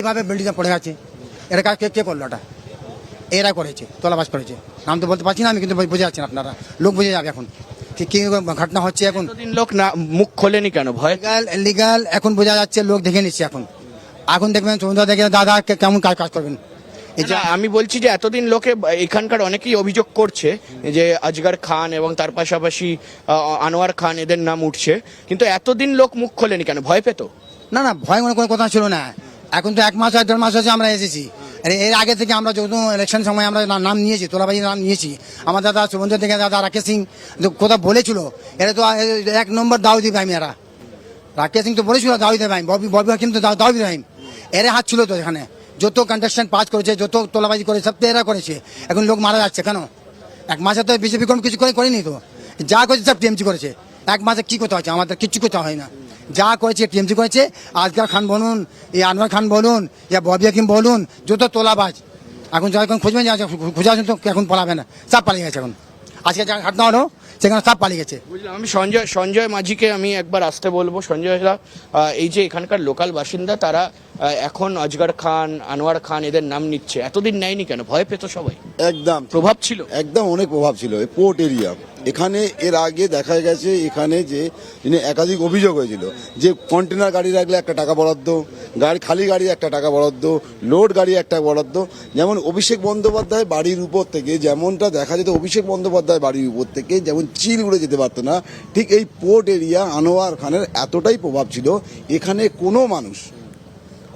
এইভাবে বিল্ডিংটা পড়ে আছে, এটা কাজ কে করলো? এটা এরা করেছে, তোলাবাজ করেছে। নাম তো বলতে পারছি না আমি, কিন্তু বুঝে যাচ্ছেন আপনারা, লোক বুঝে যাবে এখন কি ঘটনা হচ্ছে। এখন এতদিন লোক না মুখ খোলেনি কেন? ভয়? লিগাল এখন বোঝা যাচ্ছে, লোক দেখে নিচ্ছে এখন। এখন দেখবেন সন্ধ্যা দেখে দাদা কেমন কাজ করবেন। এই যে না, আমি বলছি যে এতদিন লোকে এখানকার অনেকেই অভিযোগ করছে যে আজগার খান এবং তার পাশাপাশি আনোয়ার খান এদের নাম উঠছে, কিন্তু এতদিন লোক মুখ খোলেনি কেন? ভয় পেত? না না, ভয় মনে কোনো কথা ছিল না। এখন তো 1 মাস আর 1.5 মাস হচ্ছে আমরা এসেছি। এর আগে থেকে আমরা যখন ইলেকশন সময় আমরা নাম নিয়েছি, তোলাবাজির নাম নিয়েছি। আমার দাদা সুবন্ধ থেকে দাদা রাকেশ সিং কথা বলেছিল, এরা তো 1 নম্বর দাউদি ভাই। এরা রাকেশ সিং তো বলেছিল দাউদি ভাই, ববি কিন্তু দাউদি ভাই এরা হাত ছিল তো। এখানে যত কন্টেস্টেন্ট পাস করেছে, যত তোলাবাজি করেছে, সব তো এরা করেছে। এখন লোক মারা যাচ্ছে কেন? 1 মাসে তো বিজেপি কোনো কিছু করেনি তো, যা করেছে সব টিএমসি করেছে। 1 মাসে কি করতে হচ্ছে? আমাদের কিচ্ছু করতে হয় না, যা করেছে টিএমসি করেছে। আজকাল খান বলুন, এই আনোয়ার খান বলুন, ইয়া ববি হাকিম বলুন, যত তোলাবাজ এখন যখন খুঁজবেন, খুঁজে আসুন তো এখন পালাবে না, সব পালিয়ে গেছে। এখন আজকে যা ঘটনা হলো সেখানে সব পালিয়ে গেছে। বুঝলাম। আমি সঞ্জয় মাঝিকে আমি একবার আসতে বলবো। সঞ্জয় দা, এই যে এখানকার লোকাল বাসিন্দা, তারা এখন আজগার খান, আনোয়ার খান এদের নাম নিচ্ছে, এতদিন নেয়নি কেন? ভয় পেত সবাই? একদম প্রভাব ছিল? একদম অনেক প্রভাব ছিল। এই পোর্ট এরিয়া এখানে এর আগে দেখা গেছে এখানে যে একাধিক অভিযোগ হয়েছিল যে কন্টেনার গাড়ি রাখলে একটা টাকা বরাদ্দ, খালি গাড়ি একটা টাকা বরাদ্দ, লোড গাড়ি একটা বরাদ্দ। যেমন অভিষেক বন্দ্যোপাধ্যায় বাড়ির উপর থেকে, যেমনটা দেখা যেত অভিষেক বন্দ্যোপাধ্যায় বাড়ির উপর থেকে যেমন চিল উড়ে যেতে পারতো না, ঠিক এই পোর্ট এরিয়া আনোয়ার খানের এতটাই প্রভাব ছিল। এখানে কোনো মানুষ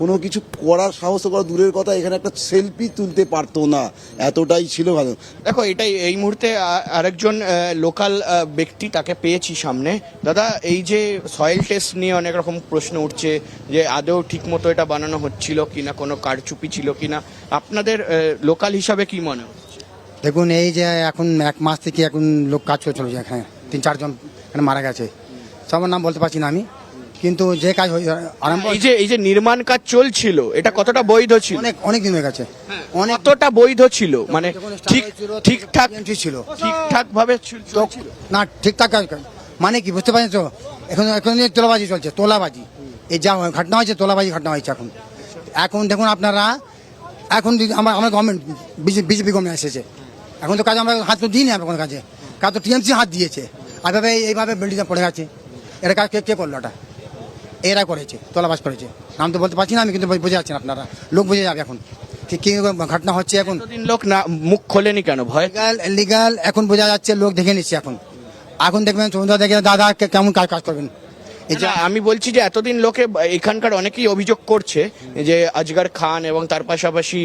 কোনো কিছু করার সাহস করা দূরের কথা, এখানে একটা সেলফি তুলতে পারতো না, এতটাই ছিল ভালো। দেখো, এটাই এই মুহূর্তে আরেকজন লোকাল ব্যক্তি, তাকে পেয়েছি সামনে। দাদা, এই যে সয়েল টেস্ট নিয়ে অনেক রকম প্রশ্ন উঠছে যে আদৌ ঠিক মতো এটা বানানো হচ্ছিল কিনা, কোনো কারচুপি ছিল কিনা, আপনাদের লোকাল হিসাবে কি মনে হয়? দেখুন, এই যে এখন 1 মাস থেকে এখন লোক কাজ করে চলেছে, এখানে 3-4 জন এখানে মারা গেছে। সবার নাম বলতে পারছি না আমি, কিন্তু যে কাজ আরম্ভ, এই যে নির্মাণ কাজ চলছিল, এটা কতটা বৈধ ছিল? অনেক দিন হয়ে গেছে। কতটা বৈধ ছিল? মানে ঠিকঠাক ছিল, ঠিকঠাক ভাবে চলছিল? না ঠিকঠাক মানে কি বুঝতে পারছেন তো? এখন তোলাবাজি চলছে, তোলাবাজি। এই যা ঘটনা হয়েছে, তোলাবাজি ঘটনা হয়েছে। এখন দেখুন আপনারা, এখন আমার গভর্নমেন্ট বিজেপি গভর্নমেন্ট এসেছে, এখন তো কাজ আমরা হাত তো দিই না, কোনো কাজ তো টিএমসি হাত দিয়েছে। এইভাবে বিল্ডিংটা পড়ে আছে, এটা কাজ কে করলো? এটা এরা করেছে, তোলাবাজ করেছে। নাম তো বলতে পারছি না আমি, কিন্তু বুঝে যাচ্ছেন আপনারা, লোক বুঝে যাবে এখন কি ঘটনা হচ্ছে। এখন এতদিন লোক না মুখ খোলেনি কেন? ভয়? লিগাল এখন বোঝা যাচ্ছে, লোক দেখে নিচ্ছে এখন দেখবেন সন্ধ্যা দেখে দাদা কেমন কাজ করবেন। এই যে আমি বলছি যে এতদিন লোকে এখানকার অনেকেই অভিযোগ করছে যে আজগার খান এবং তার পাশাপাশি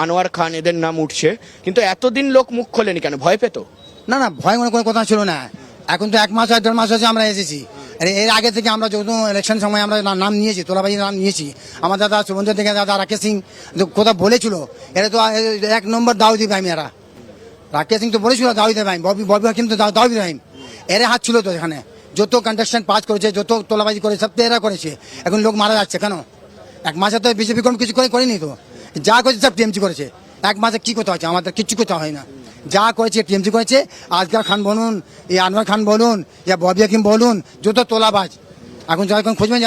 আনোয়ার খান এদের নাম উঠছে, কিন্তু এতদিন লোক মুখ খোলেনি কেন? ভয় পেত? না না, ভয় মনে কোনো কথা ছিল না। এখন তো 1 মাস আর 1.5 মাস হচ্ছে আমরা এসেছি। এর আগে থেকে আমরা যখন ইলেকশন সময় আমরা নাম নিয়েছি, তোলাবাজির নাম নিয়েছি। আমার দাদা সুবন্ধ থেকে দাদা রাকেশ সিং কথা বলেছিল, এরা তো 1 নম্বর দাউদি ভাই। এরা রাকেশ সিং তো বলেছিল দাউদি ভাই, ববি হাকিম তো দাউদি ভাই এরা হাত ছিল তো। এখানে যত কন্টেস্টেন্ট পাস করেছে, যত তোলাবাজি করেছে, সব তো এরা করেছে। এখন লোক মারা যাচ্ছে কেন? 1 মাসে তো বিজেপি কোনো কিছু করেনি তো, যা করেছে সব টিএমসি করেছে। 1 মাসে কি করতে হচ্ছে? আমাদের কিচ্ছু করতে হয় না, যা করেছে টিএমসি করেছে। আজকাল খান বলুন, এই আনোয়ার খান বলুন, ইয়া ববি হাকিম বলুন, যত তোলাবাজ এখন যখন খুঁজবেন,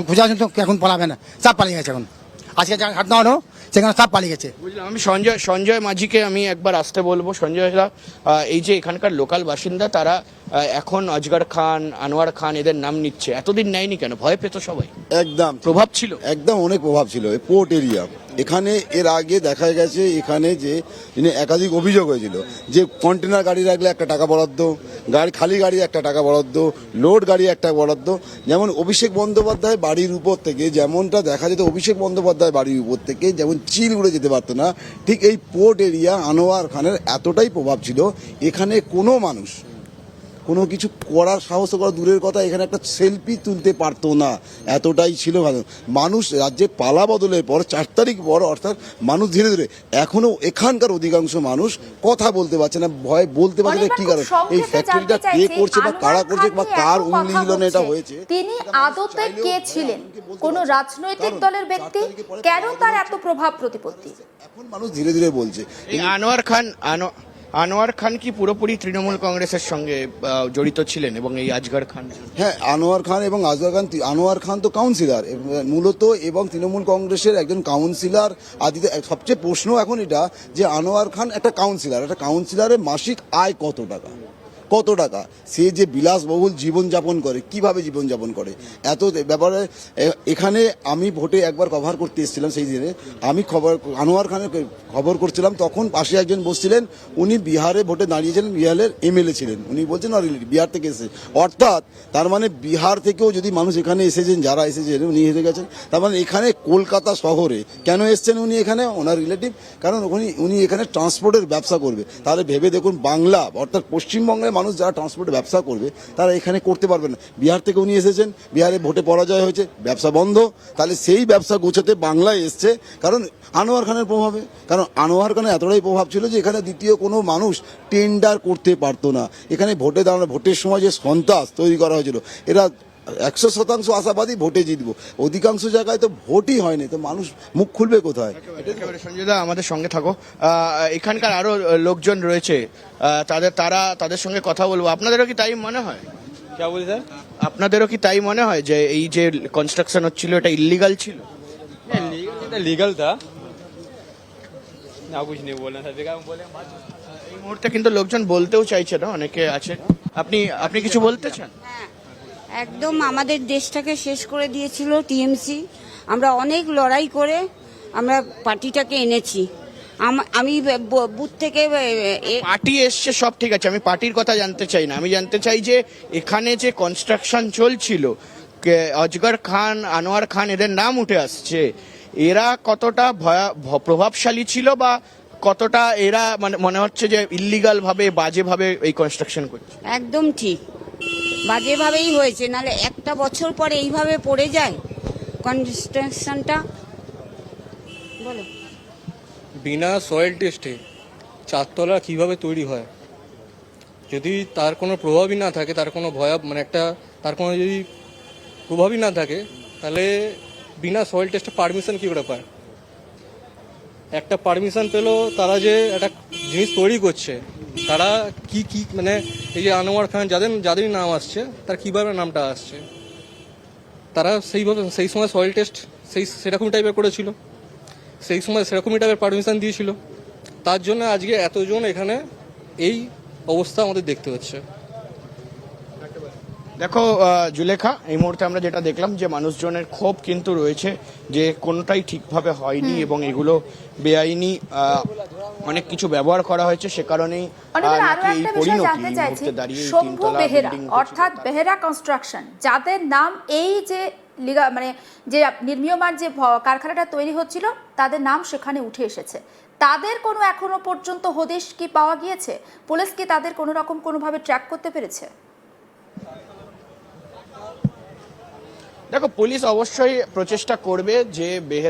খুঁজে আসুন তো এখন পালাবে না, সব পালিয়ে গেছে। এখন আজকে যা ঘটনা হলো সেখানে সব পালিয়ে গেছে। বুঝলাম। আমি সঞ্জয় মাঝিকে আমি একবার আসতে বলবো। সঞ্জয় দা, এই যে এখানকার লোকাল বাসিন্দা, তারা এখন আজগার খান, আনোয়ার খান এদের নাম নিচ্ছে, এতদিন নেয়নি কেন? ভয় পেত সবাই? একদম প্রভাব ছিল? একদম অনেক প্রভাব ছিল। এই পোর্ট এরিয়া এখানে এর আগে দেখা গেছে এখানে যে একাধিক অভিযোগ হয়েছিল যে কন্টেনার গাড়ি রাখলে একটা টাকা বরাদ্দ, খালি গাড়ি একটা টাকা বরাদ্দ, লোড গাড়ি একটা বরাদ্দ। যেমন অভিষেক বন্দ্যোপাধ্যায় বাড়ির উপর থেকে, যেমনটা দেখা যেত অভিষেক বন্দ্যোপাধ্যায় বাড়ির উপর থেকে যেমন চিল উড়ে যেতে পারতো না, ঠিক এই পোর্ট এরিয়া আনোয়ার খানের এতটাই প্রভাব ছিল। এখানে কোনো মানুষ কোনো কিছু করার সাহস করা দূরের কথা, এখানে একটা সেলফি তুলতে পারতো না, এতটাই ছিল ভালো। মানুষ রাজ্যে পালা বদলের পর 4 তারিখ পর, অর্থাৎ মানুষ ধীরে ধীরে, এখনো এখানকার অধিকাংশ মানুষ কথা বলতে পারছে না, ভয় বলতে পারছে না। কি কারণ? এই ফ্যাক্টরিটা কে করছে বা কারা করছে বা কার উংলি হিলনে এটা হয়েছে? তিনি আদতে কে ছিলেন? কোন রাজনৈতিক দলের ব্যক্তি? কেন তার এত প্রভাব প্রতিপত্তি? এখন মানুষ ধীরে ধীরে বলছে। এই আনোয়ার খান আনোয়ার খান কি পুরোপুরি তৃণমূল কংগ্রেসের সঙ্গে জড়িত ছিলেন এবং এই আজগর খান? হ্যাঁ, আনোয়ার খান এবং আনোয়ার খান তো কাউন্সিলর মূলত, এবং তৃণমূল কংগ্রেসের একজন কাউন্সিলর আদিতে। সবচেয়ে প্রশ্ন এখন এটা যে আনোয়ার খান একটা কাউন্সিলরের মাসিক আয় কত টাকা, সে যে বিলাসবহুল জীবনযাপন করে, কিভাবে জীবনযাপন করে, এত ব্যাপারে এখানে আমি ভোটে একবার কভার করতে এসেছিলাম। সেই দিনে আমি আনোয়ার খানের খবর করছিলাম, তখন পাশে একজন বসছিলেন, উনি বিহারে ভোটে দাঁড়িয়েছিলেন, বিহারের এমএলএ ছিলেন। উনি বলছেন বিহার থেকে এসে, অর্থাৎ তার মানে বিহার থেকেও যদি মানুষ এখানে এসেছেন, যারা এসেছেন উনি হেরে গেছেন, তার মানে এখানে কলকাতা শহরে কেন এসছেন উনি এখানে, ওনার রিলেটিভ, কারণ উনি এখানে ট্রান্সপোর্টের ব্যবসা করবে। তাহলে ভেবে দেখুন, বাংলা অর্থাৎ পশ্চিমবঙ্গের মানুষ যারা ট্রান্সপোর্টের ব্যবসা করবে তারা এখানে করতে পারবে না। বিহার থেকে উনি এসেছেন, বিহারে ভোটে পরাজয় হয়েছে, ব্যবসা বন্ধ, তাহলে সেই ব্যবসা গোছাতে বাংলায় এসছে, কারণ আনোয়ার খানের প্রভাবে। কারণ আনোয়ার খানের এতটাই প্রভাব ছিল যে এখানে দ্বিতীয় কোনো মানুষ টেন্ডার করতে পারতো না। এখানে ভোটের সময় যে সন্ত্রাস তৈরি করা হয়েছিল, এরা 100% আশাবাদী ভোটে জিতবো, অধিকাংশ জায়গায় তো ভোটই হয়নি, তো মানুষ মুখ খুলবে কোথায়? একেবারে সঞ্জয় দা, আমাদের সঙ্গে থাকো। এখানকার আরো লোকজন রয়েছে, তাদের সঙ্গে কথা বলবো। আপনাদেরও কি তাই মনে হয়? क्या बोले सर? আপনাদেরও কি তাই মনে হয় যে এই যে কনস্ট্রাকশন হচ্ছিল এটা ইল্লিগাল ছিল? लीगल था ना, कुछ नहीं बोलना था, बेकार बोले। এই মুহূর্তে কিন্তু লোকজন বলতেও চাইছে না, অনেকে আছে। আপনি কিছু বলতে চান? হ্যাঁ, একদম আমাদের দেশটাকে শেষ করে দিয়েছিল টিএমসি। আমরা অনেক লড়াই করে আমরা পার্টিটাকে এনেছি। আমি বুথ থেকে পার্টি এসছে, সব ঠিক আছে, আমি পার্টির কথা জানতে চাই না। আমি জানতে চাই যে এখানে যে কনস্ট্রাকশন চলছিল, অজগর খান, আনোয়ার খান, এদের নাম উঠে আসছে, এরা কতটা প্রভাবশালী ছিল, বা কতটা এরা মানে মনে হচ্ছে যে ইল্লিগাল ভাবে, বাজে ভাবে এই কনস্ট্রাকশন করছে? একদম ঠিক, বাজেভাবেই হয়েছে, নাহলে একটা বছর পরে এইভাবে পড়ে যায় কনস্ট্রাকশনটা। বলো, বিনা সয়েল টেস্টে চারতলা কিভাবে তৈরি হয়? যদি তার কোনো প্রভাবই না থাকে, তার কোনো তার কোনো যদি প্রভাবই না থাকে, তাহলে বিনা সয়েল টেস্টে পারমিশন কী করে পায়? একটা পারমিশন পেলো, তারা যে একটা জিনিস তৈরি করছে, তারা কি মানে এই যে আনোয়ার খান যাদের নাম আসছে, তার কীভাবে নামটা আসছে? তারা সেই সময় সয়েল টেস্ট সেরকম টাইপের করেছিল, সেই সময় সেরকমই টাইপের পারমিশন দিয়েছিল, তার জন্য আজকে এতজন এখানে এই অবস্থা আমাদের দেখতে হচ্ছে। দেখো জুলেখা, এই মুহূর্তে আমরা যেটা দেখলাম যে মানুষজনের ক্ষোভ কিন্তু রয়েছে যে কোনোটাই ঠিকভাবে হয়নি এবং এগুলো বেআইনি অনেক কিছু ব্যবহার করা হয়েছে, সে কারণেই অনির্বাণ, আরো নাকি এই একটা বিষয় পরিণতি জানতে এই চাইছি। মুহূর্তে দাঁড়িয়ে এই শম্ভু তিনতলা বেহেরা, বিল্ডিং অর্থাৎ বেহেরা কনস্ট্রাকশন, যাদের নাম এই যে মানে যে নির্মীয়মান যে কারখানাটা তৈরি হচ্ছিল, তাদের নাম সেখানে উঠে এসেছে, তাদের কোনো এখনো পর্যন্ত হদিশ কি পাওয়া গিয়েছে? পুলিশ কি তাদের কোনো রকম কোনোভাবে ট্র্যাক করতে পেরেছে? দেখো, পুলিশ অবশ্যই প্রচেষ্টা করবে যে